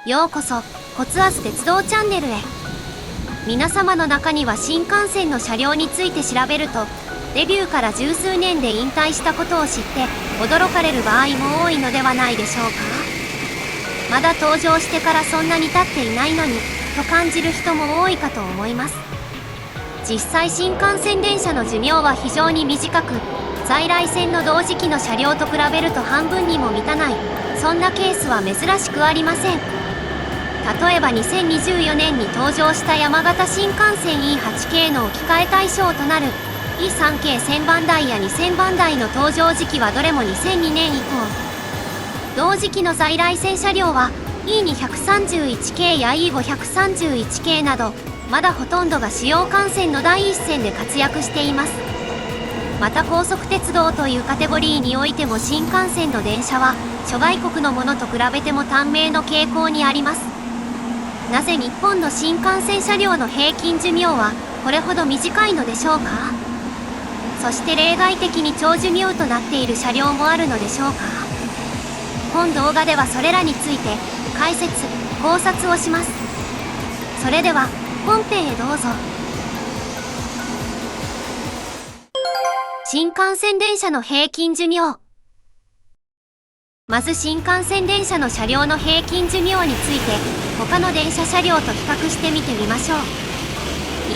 ようこそコツアス鉄道チャンネルへ。皆様の中には新幹線の車両について調べるとデビューから十数年で引退したことを知って驚かれる場合も多いのではないでしょうか。まだ登場してからそんなに経っていないのにと感じる人も多いかと思います。実際新幹線電車の寿命は非常に短く、在来線の同時期の車両と比べると半分にも満たない、そんなケースは珍しくありません。例えば2024年に登場した山形新幹線 E8 系の置き換え対象となる E3 系1000番台や2000番台の登場時期はどれも2002年以降。同時期の在来線車両は E231 系や E531 系など、まだほとんどが主要幹線の第一線で活躍しています。また高速鉄道というカテゴリーにおいても新幹線の電車は諸外国のものと比べても短命の傾向にあります。なぜ日本の新幹線車両の平均寿命はこれほど短いのでしょうか。そして例外的に長寿命となっている車両もあるのでしょうか。本動画ではそれらについて解説・考察をします。それでは本編へどうぞ。新幹線電車の平均寿命。まず新幹線電車の車両の平均寿命について他の電車車両と比較してみてみましょう。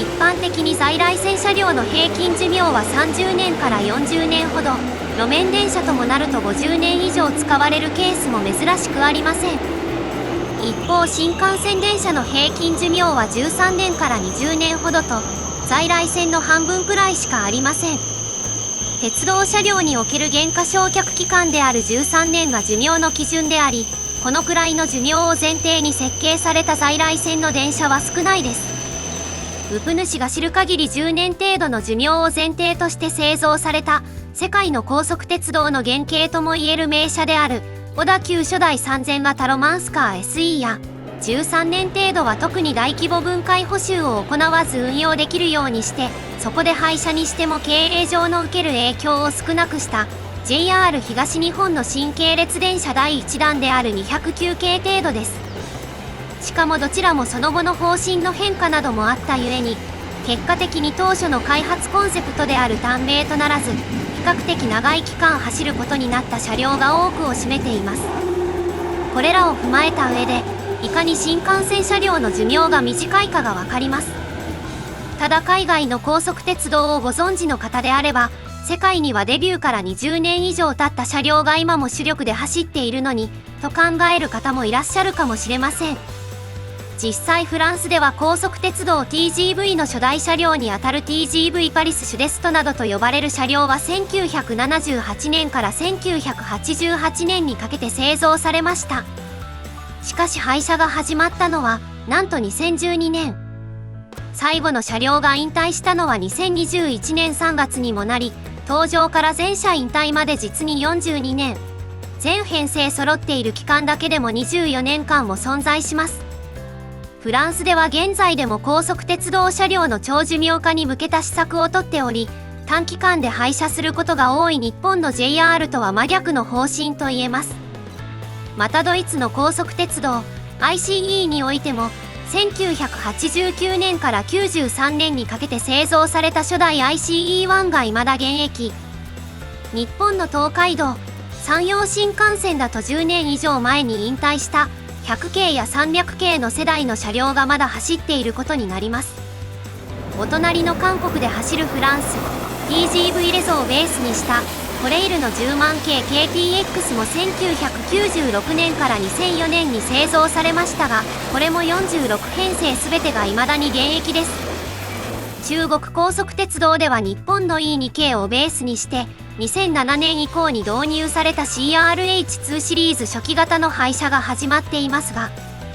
一般的に在来線車両の平均寿命は30年から40年ほど、路面電車ともなると50年以上使われるケースも珍しくありません。一方新幹線電車の平均寿命は13年から20年ほどと在来線の半分くらいしかありません。鉄道車両における減価償却期間である13年が寿命の基準であり、このくらいの寿命を前提に設計された在来線の電車は少ないです。ウプ主が知る限り10年程度の寿命を前提として製造された世界の高速鉄道の原型ともいえる名車である小田急初代3000型ロマンスカー SE や13年程度は特に大規模分解補修を行わず運用できるようにして、そこで廃車にしても経営上の受ける影響を少なくした JR 東日本の新系列電車第1弾である209系程度です。しかもどちらもその後の方針の変化などもあったゆえに、結果的に当初の開発コンセプトである短命とならず、比較的長い期間走ることになった車両が多くを占めています。これらを踏まえた上で、いかに新幹線車両の寿命が短いかがわかります。ただ海外の高速鉄道をご存知の方であれば、世界にはデビューから20年以上経った車両が今も主力で走っているのにと考える方もいらっしゃるかもしれません。実際フランスでは高速鉄道 TGV の初代車両にあたる TGV パリス・シュデストなどと呼ばれる車両は1978年から1988年にかけて製造されました。しかし廃車が始まったのはなんと2012年。最後の車両が引退したのは2021年3月にもなり、登場から全車引退まで実に42年。全編成揃っている期間だけでも24年間も存在します。フランスでは現在でも高速鉄道車両の長寿命化に向けた施策をとっており、短期間で廃車することが多い日本の JR とは真逆の方針と言えます。またドイツの高速鉄道 ICE においても1989年から93年にかけて製造された初代 ICE1 が未だ現役。日本の東海道山陽新幹線だと10年以上前に引退した100系や300系の世代の車両がまだ走っていることになります。お隣の韓国で走るフランス TGV レゾをベースにしたコレイルの10万系 KTX も1996年から2004年に製造されましたが、これも46編成全てが未だに現役です。中国高速鉄道では日本の E2 系をベースにして2007年以降に導入された CRH2 シリーズ初期型の廃車が始まっていますが、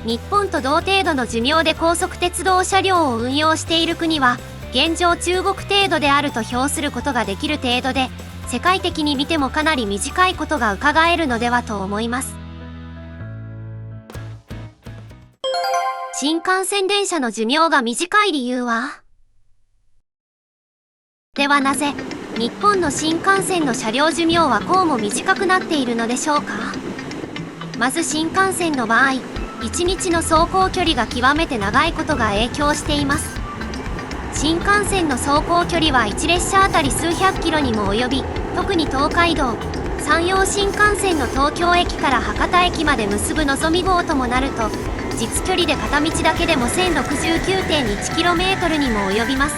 日本と同程度の寿命で高速鉄道車両を運用している国は現状中国程度であると評することができる程度で、世界的に見てもかなり短いことが伺えるのではと思います。新幹線電車の寿命が短い理由は？ではなぜ日本の新幹線の車両寿命はこうも短くなっているのでしょうか。まず新幹線の場合、1日の走行距離が極めて長いことが影響しています。新幹線の走行距離は1列車あたり数百キロにも及び、特に東海道、山陽新幹線の東京駅から博多駅まで結ぶのぞみ号ともなると、実距離で片道だけでも 1069.1km にも及びます。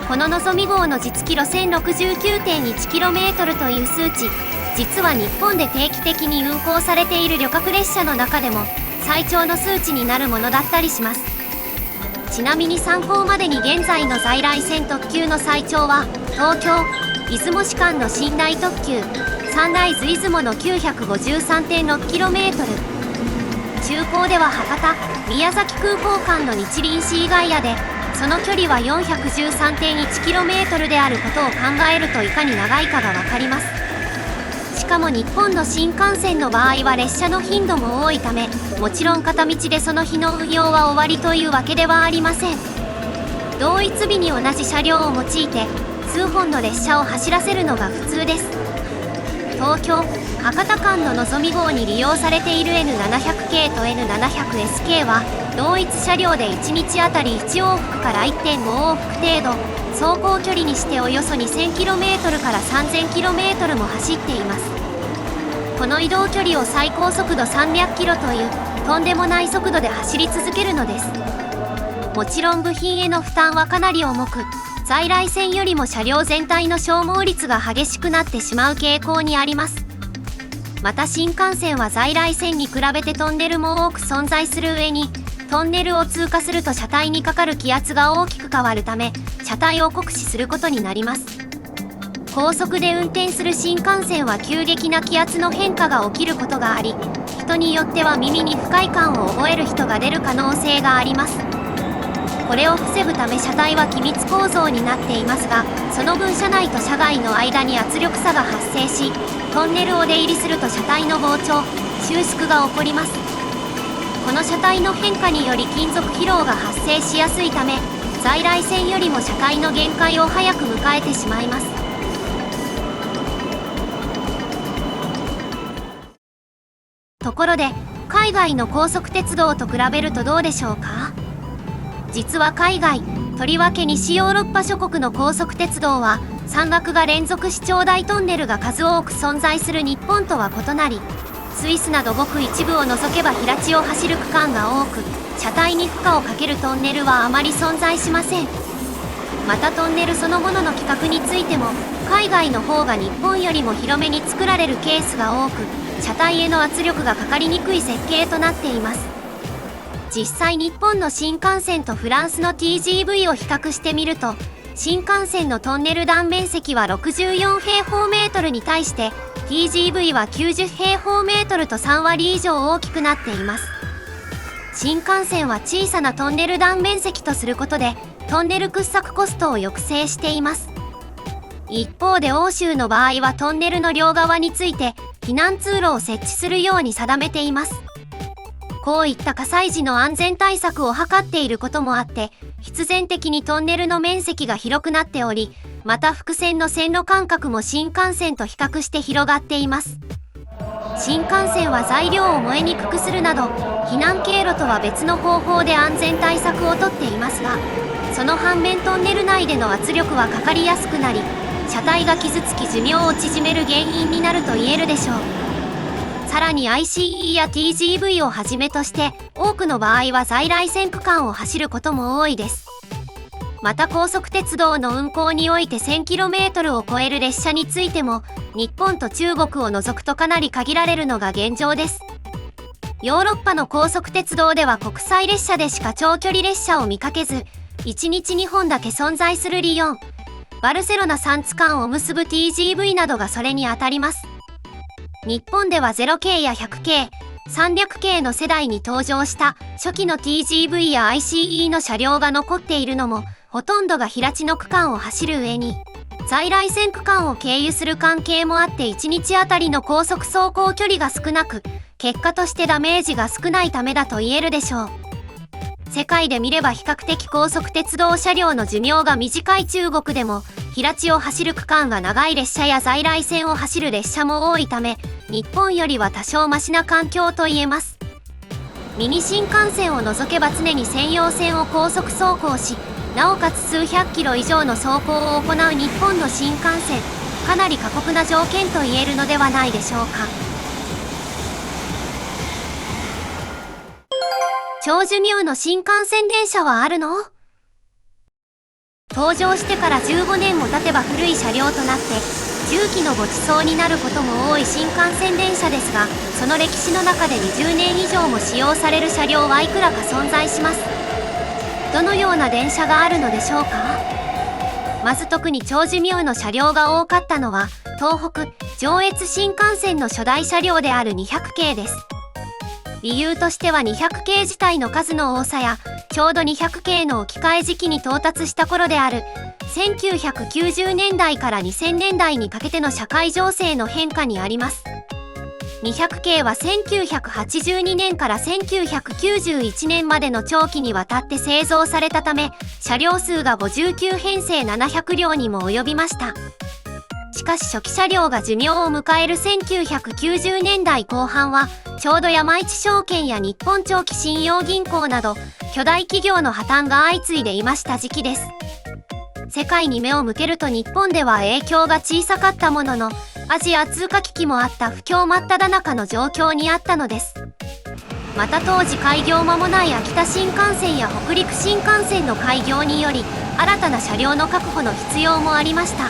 こののぞみ号の実キロ 1069.1km という数値、実は日本で定期的に運行されている旅客列車の中でも最長の数値になるものだったりします。ちなみに参考までに現在の在来線特急の最長は東京出雲市間の寝台特急サンライズ出雲の 953.6km、 中高では博多宮崎空港間の日輪市以外やでその距離は 413.1km であることを考えるといかに長いかが分かります。しかも日本の新幹線の場合は列車の頻度も多いため、もちろん片道でその日の運用は終わりというわけではありません。同一日に同じ車両を用いて数本の列車を走らせるのが普通です。東京博多間ののぞみ号に利用されている N700 系と N700S 系は同一車両で1日あたり1往復から 1.5 往復程度、走行距離にしておよそ 2000km から 3000km も走っています。この移動距離を最高速度300キロというとんでもない速度で走り続けるのです。もちろん部品への負担はかなり重く、在来線よりも車両全体の消耗率が激しくなってしまう傾向にあります。また新幹線は在来線に比べてトンネルも多く存在する上に、トンネルを通過すると車体にかかる気圧が大きく変わるため、車体を酷使することになります。高速で運転する新幹線は急激な気圧の変化が起きることがあり、人によっては耳に不快感を覚える人が出る可能性があります。これを防ぐため車体は気密構造になっていますが、その分車内と車外の間に圧力差が発生し、トンネルを出入りすると車体の膨張、収縮が起こります。この車体の変化により金属疲労が発生しやすいため、在来線よりも車体の限界を早く迎えてしまいます。ところで、海外の高速鉄道と比べるとどうでしょうか？実は海外、とりわけ西ヨーロッパ諸国の高速鉄道は、山岳が連続視長大トンネルが数多く存在する日本とは異なり、スイスなどごく一部を除けば平地を走る区間が多く、車体に負荷をかけるトンネルはあまり存在しません。またトンネルそのものの規格についても、海外の方が日本よりも広めに作られるケースが多く、車体への圧力がかかりにくい設計となっています。実際日本の新幹線とフランスの TGV を比較してみると、新幹線のトンネル断面積は64平方メートルに対して、TGV は90平方メートルと3割以上大きくなっています。新幹線は小さなトンネル断面積とすることで、トンネル掘削コストを抑制しています。一方で欧州の場合はトンネルの両側について、避難通路を設置するように定めています。こういった火災時の安全対策を図っていることもあって、必然的にトンネルの面積が広くなっており、また複線の線路間隔も新幹線と比較して広がっています。新幹線は材料を燃えにくくするなど、避難経路とは別の方法で安全対策をとっていますが、その反面トンネル内での圧力はかかりやすくなり、車体が傷つき寿命を縮める原因になると言えるでしょう。さらに ICE や TGV をはじめとして、多くの場合は在来線区間を走ることも多いです。また高速鉄道の運行において 1000km を超える列車についても、日本と中国を除くとかなり限られるのが現状です。ヨーロッパの高速鉄道では国際列車でしか長距離列車を見かけず、1日2本だけ存在するリヨン、バルセロナ3津間を結ぶ TGV などがそれにあたります。日本では0系や100系、300系の世代に登場した初期の TGV や ICE の車両が残っているのも、ほとんどが平地の区間を走る上に、在来線区間を経由する関係もあって1日あたりの高速走行距離が少なく、結果としてダメージが少ないためだと言えるでしょう。世界で見れば比較的高速鉄道車両の寿命が短い中国でも、平地を走る区間が長い列車や在来線を走る列車も多いため、日本よりは多少マシな環境と言えます。ミニ新幹線を除けば常に専用線を高速走行し、なおかつ数百キロ以上の走行を行う日本の新幹線、かなり過酷な条件と言えるのではないでしょうか。超寿命の新幹線電車はあるの？登場してから15年も経てば古い車両となって重機のご馳走になることも多い新幹線電車ですが、その歴史の中で20年以上も使用される車両はいくらか存在します。どのような電車があるのでしょうか。まず特に超寿命の車両が多かったのは東北上越新幹線の初代車両である200系です。理由としては200系自体の数の多さやちょうど200系の置き換え時期に到達した頃である1990年代から2000年代にかけての社会情勢の変化にあります。200系は1982年から1991年までの長期にわたって製造されたため、車両数が59編成700両にも及びました。しかし初期車両が寿命を迎える1990年代後半は、ちょうど山一証券や日本長期信用銀行など巨大企業の破綻が相次いでいました時期です。世界に目を向けると日本では影響が小さかったものの、アジア通貨危機もあった不況真っ只中の状況にあったのです。また当時開業間もない秋田新幹線や北陸新幹線の開業により新たな車両の確保の必要もありました。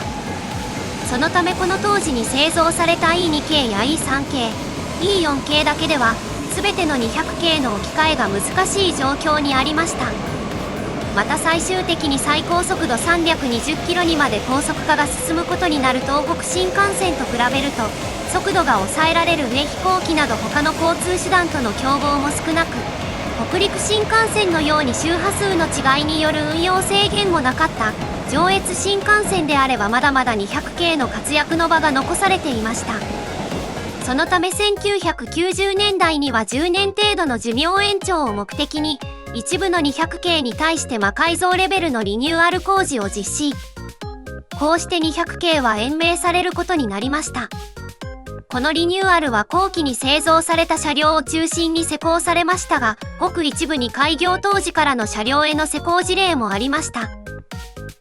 そのためこの当時に製造された E2 系や E3 系、E4 系だけでは全ての200系の置き換えが難しい状況にありました。また最終的に最高速度320キロにまで高速化が進むことになる東北新幹線と比べると速度が抑えられる上飛行機など他の交通手段との競合も少なく、北陸新幹線のように周波数の違いによる運用制限もなかった上越新幹線であればまだまだ200系の活躍の場が残されていました。そのため1990年代には10年程度の寿命延長を目的に一部の200系に対して魔改造レベルのリニューアル工事を実施。こうして200系は延命されることになりました。このリニューアルは後期に製造された車両を中心に施行されましたが、ごく一部に開業当時からの車両への施行事例もありました。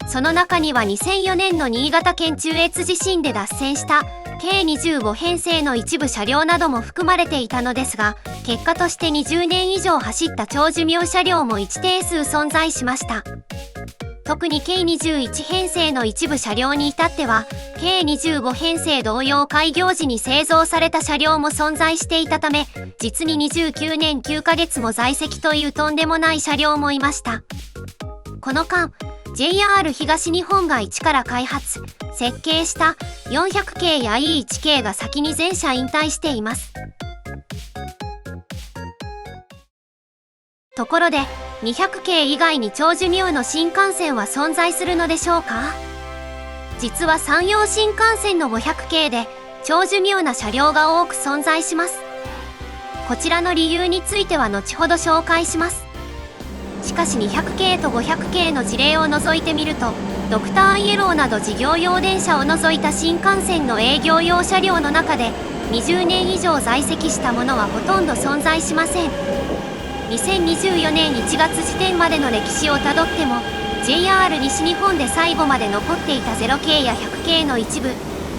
その中には2004年の新潟県中越地震で脱線した計25編成の一部車両なども含まれていたのですが、結果として20年以上走った超寿命車両も一定数存在しました。特に計21編成の一部車両に至っては、計25編成同様開業時に製造された車両も存在していたため、実に29年9ヶ月も在籍というとんでもない車両もいました。この間、JR 東日本が一から開発、設計した400系や E1 系が先に全車引退しています。ところで、200系以外に超寿命の新幹線は存在するのでしょうか？実は山陽新幹線の500系で超寿命な車両が多く存在します。こちらの理由については後ほど紹介します。しかし200系と500系の事例を除いてみると、ドクターイエローなど事業用電車を除いた新幹線の営業用車両の中で20年以上在籍したものはほとんど存在しません。2024年1月時点までの歴史をたどっても JR 西日本で最後まで残っていた0系や100系の一部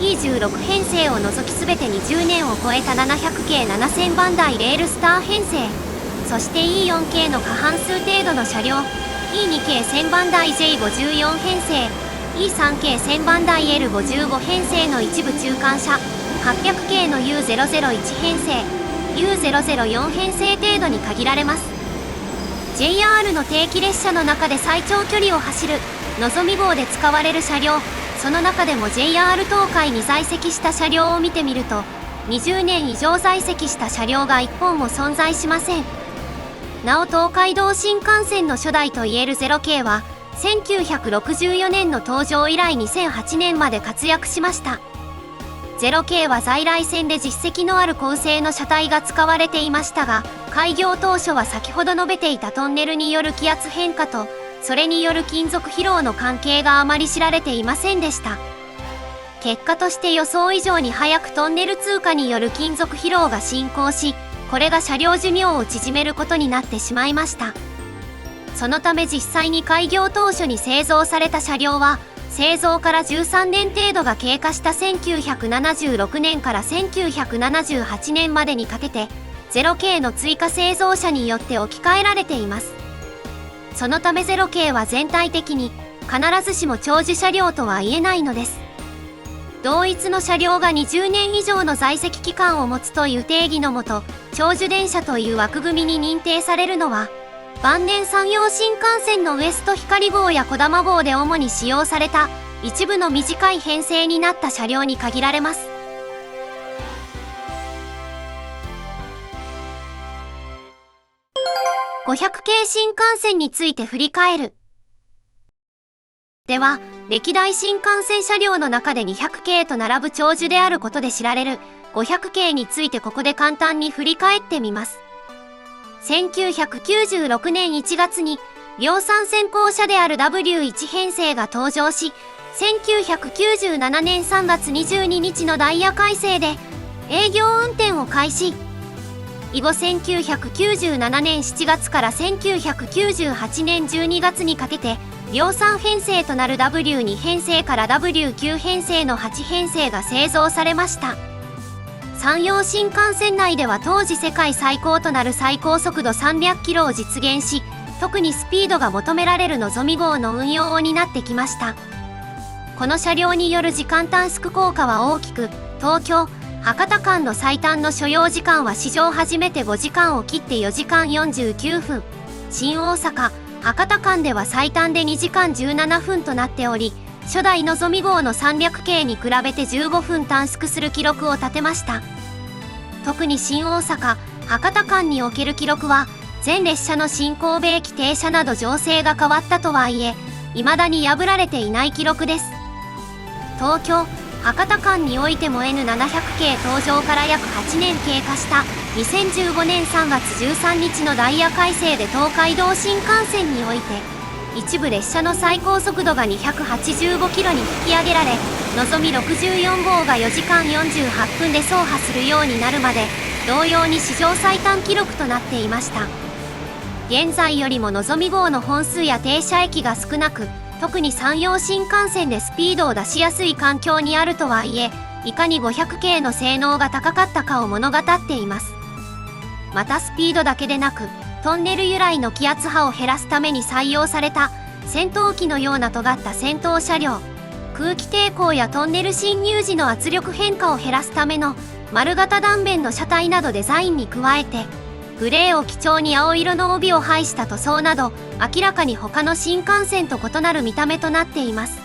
E16 編成を除き全て20年を超えた700系7000番台レールスター編成、そして E4 系の過半数程度の車両 E2 系1000番台 J54 編成 E3 系1000番台 L55 編成の一部中間車800系の U001 編成U004 編成程度に限られます。 JR の定期列車の中で最長距離を走るのぞみ号で使われる車両、その中でも JR 東海に在籍した車両を見てみると20年以上在籍した車両が1本も存在しません。なお東海道新幹線の初代といえる0系は1964年の登場以来2008年まで活躍しました。0系は在来線で実績のある高性の車体が使われていましたが、開業当初は先ほど述べていたトンネルによる気圧変化とそれによる金属疲労の関係があまり知られていませんでした。結果として予想以上に早くトンネル通過による金属疲労が進行し、これが車両寿命を縮めることになってしまいました。そのため実際に開業当初に製造された車両は、製造から13年程度が経過した1976年から1978年までにかけて、0系の追加製造車によって置き換えられています。そのため0系は全体的に必ずしも長寿車両とは言えないのです。同一の車両が20年以上の在籍期間を持つという定義のもと、長寿電車という枠組みに認定されるのは、晩年山陽新幹線のウエスト光号やこだま号で主に使用された一部の短い編成になった車両に限られます。500系新幹線について振り返る。では、歴代新幹線車両の中で200系と並ぶ長寿であることで知られる500系についてここで簡単に振り返ってみます。1996年1月に量産先行車である W1 編成が登場し、1997年3月22日のダイヤ改正で営業運転を開始。以後1997年7月から1998年12月にかけて量産編成となる W2 編成から W9 編成の8編成が製造されました。山陽新幹線内では当時世界最高となる最高速度300キロを実現し、特にスピードが求められるのぞみ号の運用を担ってきました。この車両による時間短縮効果は大きく、東京・博多間の最短の所要時間は史上初めて5時間を切って4時間49分、新大阪・博多間では最短で2時間17分となっており、初代のぞみ号の300系に比べて15分短縮する記録を立てました。特に新大阪・博多間における記録は、全列車の新神戸駅停車など情勢が変わったとはいえ、未だに破られていない記録です。東京・博多間においても N700 系登場から約8年経過した2015年3月13日のダイヤ改正で東海道新幹線において、一部列車の最高速度が285キロに引き上げられ、のぞみ64号が4時間48分で走破するようになるまで、同様に史上最短記録となっていました。現在よりものぞみ号の本数や停車駅が少なく、特に山陽新幹線でスピードを出しやすい環境にあるとはいえ、いかに500系の性能が高かったかを物語っています。またスピードだけでなく、トンネル由来の気圧波を減らすために採用された戦闘機のような尖った先頭車両、空気抵抗やトンネル進入時の圧力変化を減らすための丸型断面の車体などデザインに加えて、グレーを基調に青色の帯を配した塗装など、明らかに他の新幹線と異なる見た目となっています。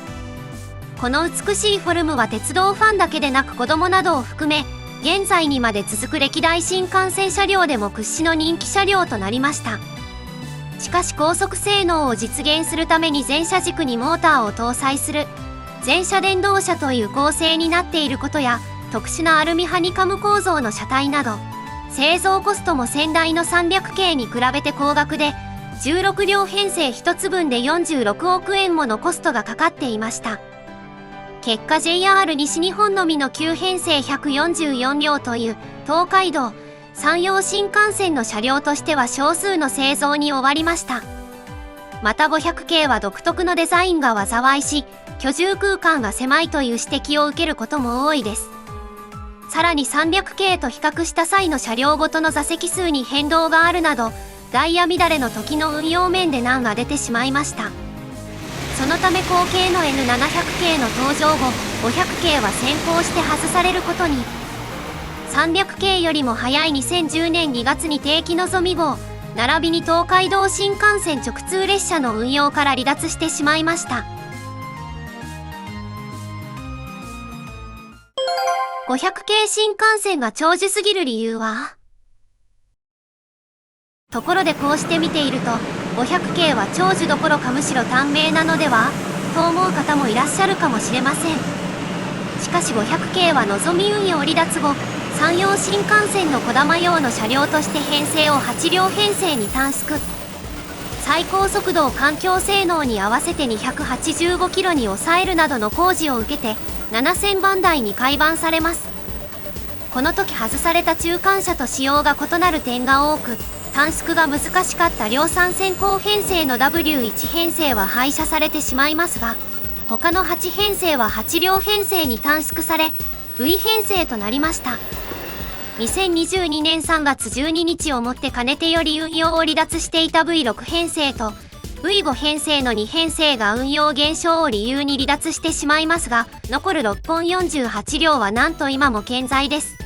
この美しいフォルムは鉄道ファンだけでなく子供などを含め、現在にまで続く歴代新幹線車両でも屈指の人気車両となりました。しかし高速性能を実現するために全車軸にモーターを搭載する全車電動車という構成になっていることや、特殊なアルミハニカム構造の車体など、製造コストも先代の300系に比べて高額で、16両編成1つ分で46億円ものコストがかかっていました。結果 JR 西日本のみの旧編成144両という東海道・山陽新幹線の車両としては少数の製造に終わりました。また500系は独特のデザインが災いし、居住空間が狭いという指摘を受けることも多いです。さらに300系と比較した際の車両ごとの座席数に変動があるなど、ダイヤ乱れの時の運用面で難が出てしまいました。そのため後継の N700 系の登場後、500系は先行して外されることに。300系よりも早い2010年2月に定期のぞみ号、並びに東海道新幹線直通列車の運用から離脱してしまいました。500系新幹線が長寿すぎる理由は？ところでこうして見ていると、500系は長寿どころかむしろ短命なのではと思う方もいらっしゃるかもしれません。しかし500系はのぞみ運用離脱後、山陽新幹線のこだま用の車両として編成を8両編成に短縮。最高速度を環境性能に合わせて285キロに抑えるなどの工事を受けて7000番台に改版されます。この時外された中間車と仕様が異なる点が多く、短縮が難しかった量産先行編成の W1 編成は廃車されてしまいますが、他の8編成は8両編成に短縮され V 編成となりました。2022年3月12日をもってかねてより運用を離脱していた V6 編成と V5 編成の2編成が運用減少を理由に離脱してしまいますが、残る6本48両はなんと今も健在です。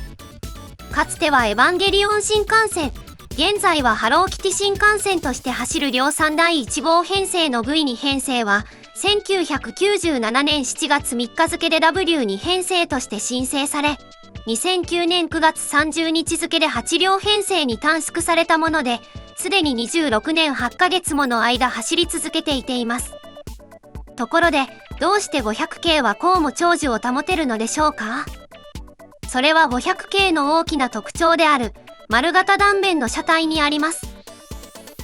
かつてはエヴァンゲリオン新幹線、現在はハローキティ新幹線として走る量産第1号編成の V2 編成は1997年7月3日付で W2 編成として申請され、2009年9月30日付で8両編成に短縮されたもので、すでに26年8ヶ月もの間走り続けていています。ところで、どうして500系はこうも長寿を保てるのでしょうか？それは500系の大きな特徴である丸型断面の車体にあります。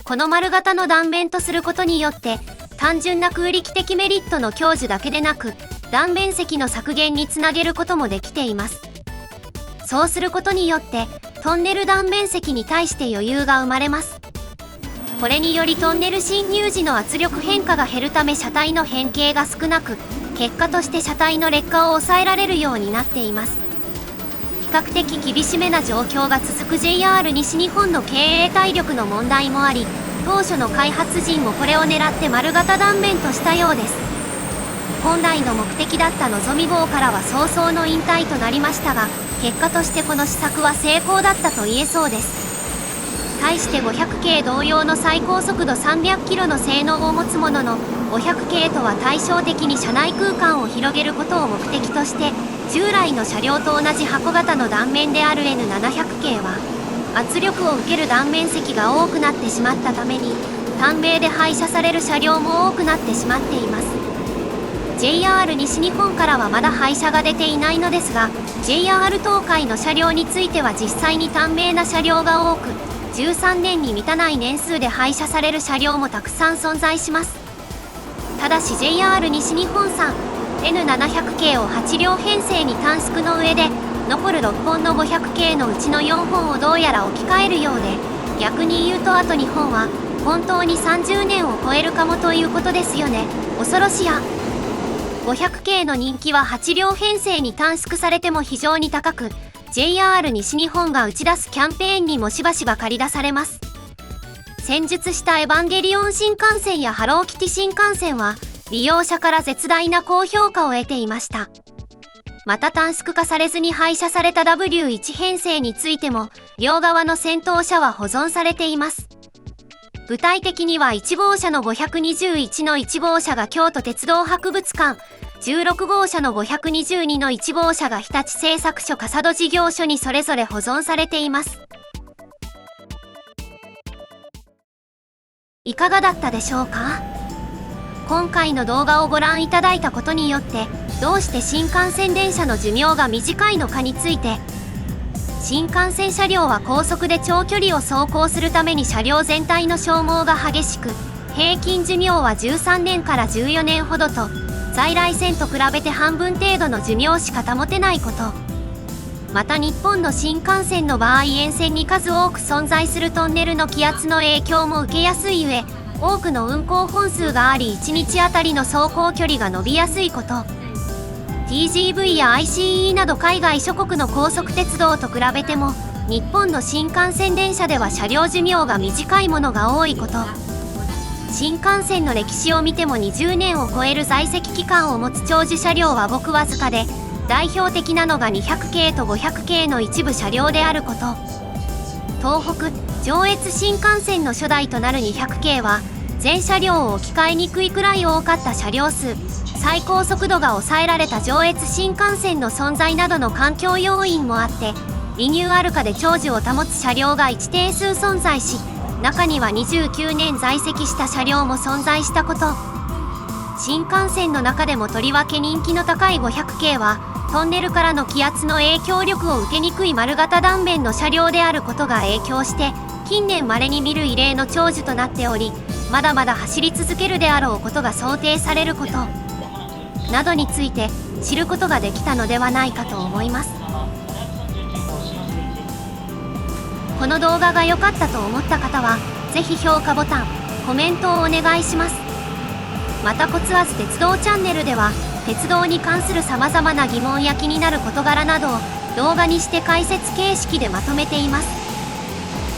この丸型の断面とすることによって単純な空力的メリットの享受だけでなく、断面積の削減につなげることもできています。そうすることによってトンネル断面積に対して余裕が生まれます。これによりトンネル進入時の圧力変化が減るため車体の変形が少なく、結果として車体の劣化を抑えられるようになっています。比較的厳しめな状況が続く JR 西日本の経営体力の問題もあり、当初の開発陣もこれを狙って丸型断面としたようです。本来の目的だったのぞみ号からは早々の引退となりましたが、結果としてこの施策は成功だったと言えそうです。対して500系同様の最高速度300キロの性能を持つものの、500系とは対照的に車内空間を広げることを目的として、従来の車両と同じ箱型の断面である N700 系は圧力を受ける断面積が多くなってしまったために、短命で廃車される車両も多くなってしまっています。 JR 西日本からはまだ廃車が出ていないのですが、 JR 東海の車両については実際に短命な車両が多く、13年に満たない年数で廃車される車両もたくさん存在します。ただし JR 西日本産 N700 系を8両編成に短縮の上で、残る6本の500系のうちの4本をどうやら置き換えるようで、逆に言うとあと2本は本当に30年を超えるかもということですよね。恐ろしや。500系の人気は8両編成に短縮されても非常に高く、 JR 西日本が打ち出すキャンペーンにもしばしば駆り出されます。先述したエヴァンゲリオン新幹線やハローキティ新幹線は利用者から絶大な高評価を得ていました。また短縮化されずに廃車された W1 編成についても、両側の先頭車は保存されています。具体的には1号車の521の1号車が京都鉄道博物館、16号車の522の1号車が日立製作所笠戸事業所にそれぞれ保存されています。いかがだったでしょうか？今回の動画をご覧いただいたことによって、どうして新幹線電車の寿命が短いのかについて、新幹線車両は高速で長距離を走行するために車両全体の消耗が激しく、平均寿命は13年から14年ほどと、在来線と比べて半分程度の寿命しか保てないこと。また日本の新幹線の場合、沿線に数多く存在するトンネルの気圧の影響も受けやすい上、多くの運行本数があり1日あたりの走行距離が伸びやすいこと。 TGV や ICE など海外諸国の高速鉄道と比べても、日本の新幹線電車では車両寿命が短いものが多いこと。新幹線の歴史を見ても20年を超える在籍期間を持つ長寿車両はごくわずかで、代表的なのが200系と500系の一部車両であること。東北上越新幹線の初代となる200系は全車両を置き換えにくいくらい多かった車両数、最高速度が抑えられた上越新幹線の存在などの環境要因もあって、リニューアル化で長寿を保つ車両が一定数存在し、中には29年在籍した車両も存在したこと。新幹線の中でもとりわけ人気の高い500系はトンネルからの気圧の影響力を受けにくい丸型断面の車両であることが影響して、近年稀に見る異例の長寿となっており、まだまだ走り続けるであろうことが想定されることなどについて知ることができたのではないかと思います。この動画が良かったと思った方は、ぜひ評価ボタン、コメントをお願いします。またコツアズ鉄道チャンネルでは、鉄道に関する様々な疑問や気になる事柄などを動画にして解説形式でまとめています。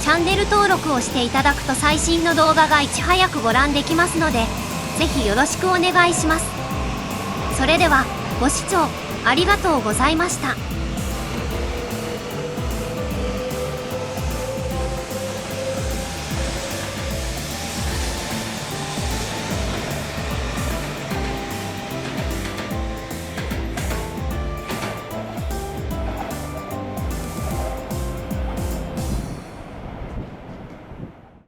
チャンネル登録をしていただくと最新の動画がいち早くご覧できますので、ぜひよろしくお願いします。それでは、ご視聴ありがとうございました。